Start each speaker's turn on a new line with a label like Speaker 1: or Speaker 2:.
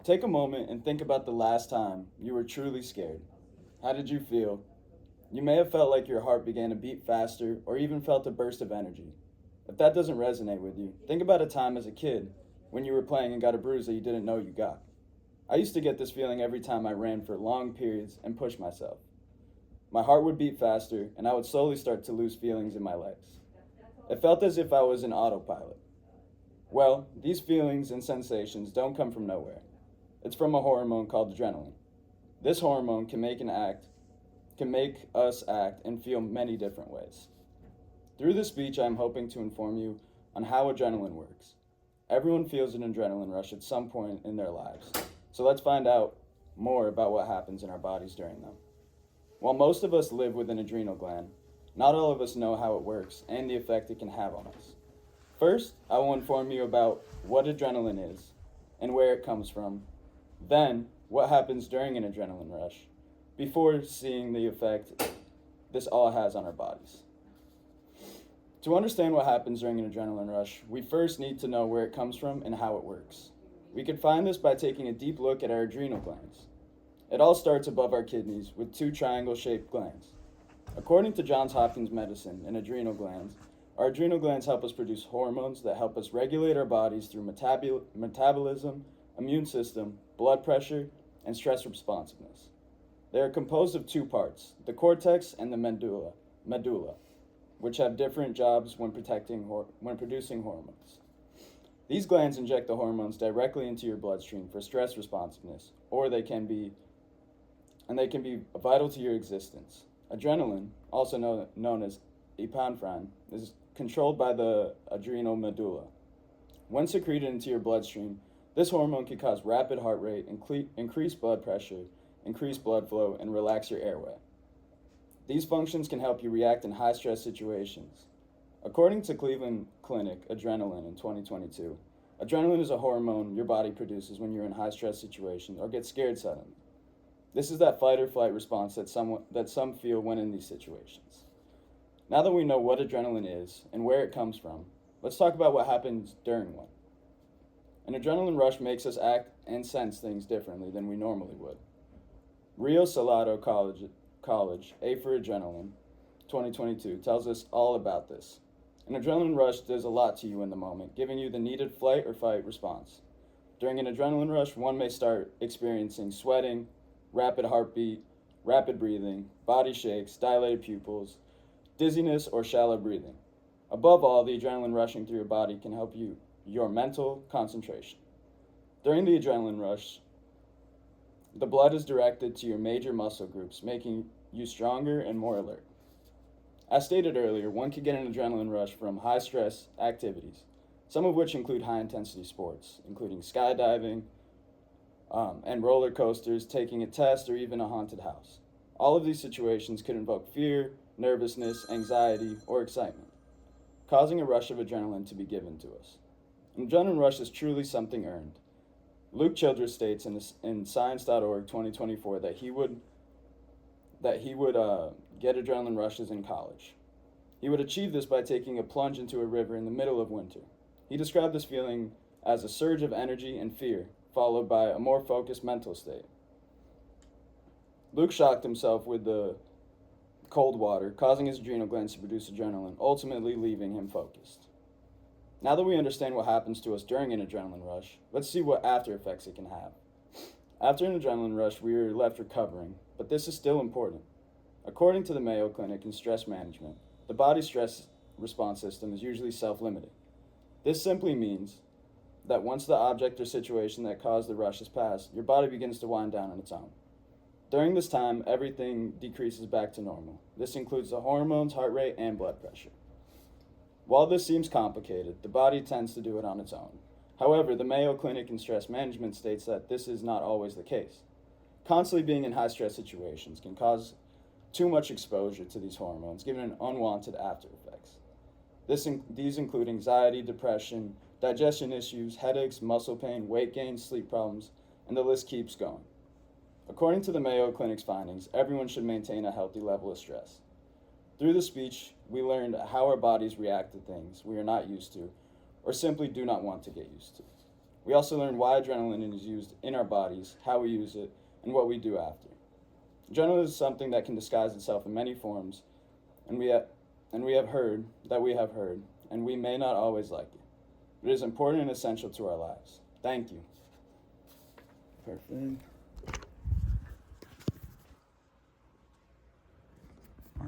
Speaker 1: Take a moment and think about the last time you were truly scared. How did you feel? You may have felt like your heart began to beat faster or even felt a burst of energy. If that doesn't resonate with you, think about a time as a kid when you were playing and got a bruise that you didn't know you got. I used to get this feeling every time I ran for long periods and pushed myself. My heart would beat faster and I would slowly start to lose feelings in my legs. It felt as if I was in autopilot. Well, these feelings and sensations don't come from nowhere. It's from a hormone called adrenaline. This hormone can make us act and feel many different ways. Through this speech, I'm hoping to inform you on how adrenaline works. Everyone feels an adrenaline rush at some point in their lives, so let's find out more about what happens in our bodies during them. While most of us live with an adrenal gland, not all of us know how it works and the effect it can have on us. First, I will inform you about what adrenaline is and where it comes from, then what happens during an adrenaline rush, before seeing the effect this all has on our bodies. To understand what happens during an adrenaline rush, we first need to know where it comes from and how it works. We can find this by taking a deep look at our adrenal glands. It all starts above our kidneys with two triangle-shaped glands. According to Johns Hopkins Medicine and adrenal glands, our adrenal glands help us produce hormones that help us regulate our bodies through metabolism, immune system, blood pressure, and stress responsiveness. They are composed of two parts, the cortex and the medulla, which have different jobs when producing hormones. These glands inject the hormones directly into your bloodstream for stress responsiveness, or they can be vital to your existence. Adrenaline, also known as epinephrine, is controlled by the adrenal medulla. When secreted into your bloodstream, this hormone can cause rapid heart rate, increase blood pressure, increase blood flow, and relax your airway. These functions can help you react in high-stress situations. According to Cleveland Clinic Adrenaline in 2022, adrenaline is a hormone your body produces when you're in high-stress situations or get scared suddenly. This is that fight or flight response that some feel when in these situations. Now that we know what adrenaline is and where it comes from, let's talk about what happens during one. An adrenaline rush makes us act and sense things differently than we normally would. Rio Salado College, A for Adrenaline, 2022, tells us all about this. An adrenaline rush does a lot to you in the moment, giving you the needed flight or fight response. During an adrenaline rush, one may start experiencing sweating, rapid heartbeat, rapid breathing, body shakes, dilated pupils, dizziness, or shallow breathing. Above all, the adrenaline rushing through your body can help your mental concentration. During the adrenaline rush, the blood is directed to your major muscle groups, making you stronger and more alert. As stated earlier, one can get an adrenaline rush from high-stress activities, some of which include high-intensity sports, including skydiving and roller coasters, taking a test, or even a haunted house. All of these situations could invoke fear, nervousness, anxiety, or excitement, causing a rush of adrenaline to be given to us. An adrenaline rush is truly something earned. Luke Childress states in Science.org 2024 that he would get adrenaline rushes in college. He would achieve this by taking a plunge into a river in the middle of winter. He described this feeling as a surge of energy and fear, followed by a more focused mental state. Luke shocked himself with the cold water, causing his adrenal glands to produce adrenaline, ultimately leaving him focused. Now that we understand what happens to us during an adrenaline rush, let's see what after effects it can have. After an adrenaline rush, we are left recovering, but this is still important. According to the Mayo Clinic in Stress Management, the body's stress response system is usually self-limiting. This simply means that once the object or situation that caused the rush is past, your body begins to wind down on its own. During this time, everything decreases back to normal. This includes the hormones, heart rate, and blood pressure. While this seems complicated, the body tends to do it on its own. However, the Mayo Clinic in Stress Management states that this is not always the case. Constantly being in high-stress situations can cause too much exposure to these hormones, giving an unwanted after effects. These include anxiety, depression, digestion issues, headaches, muscle pain, weight gain, sleep problems, and the list keeps going. According to the Mayo Clinic's findings, everyone should maintain a healthy level of stress. Through the speech, we learned how our bodies react to things we are not used to, or simply do not want to get used to. We also learned why adrenaline is used in our bodies, how we use it, and what we do after. Adrenaline is something that can disguise itself in many forms, and we have heard, and we may not always like it. But it is important and essential to our lives. Thank you. Perfect.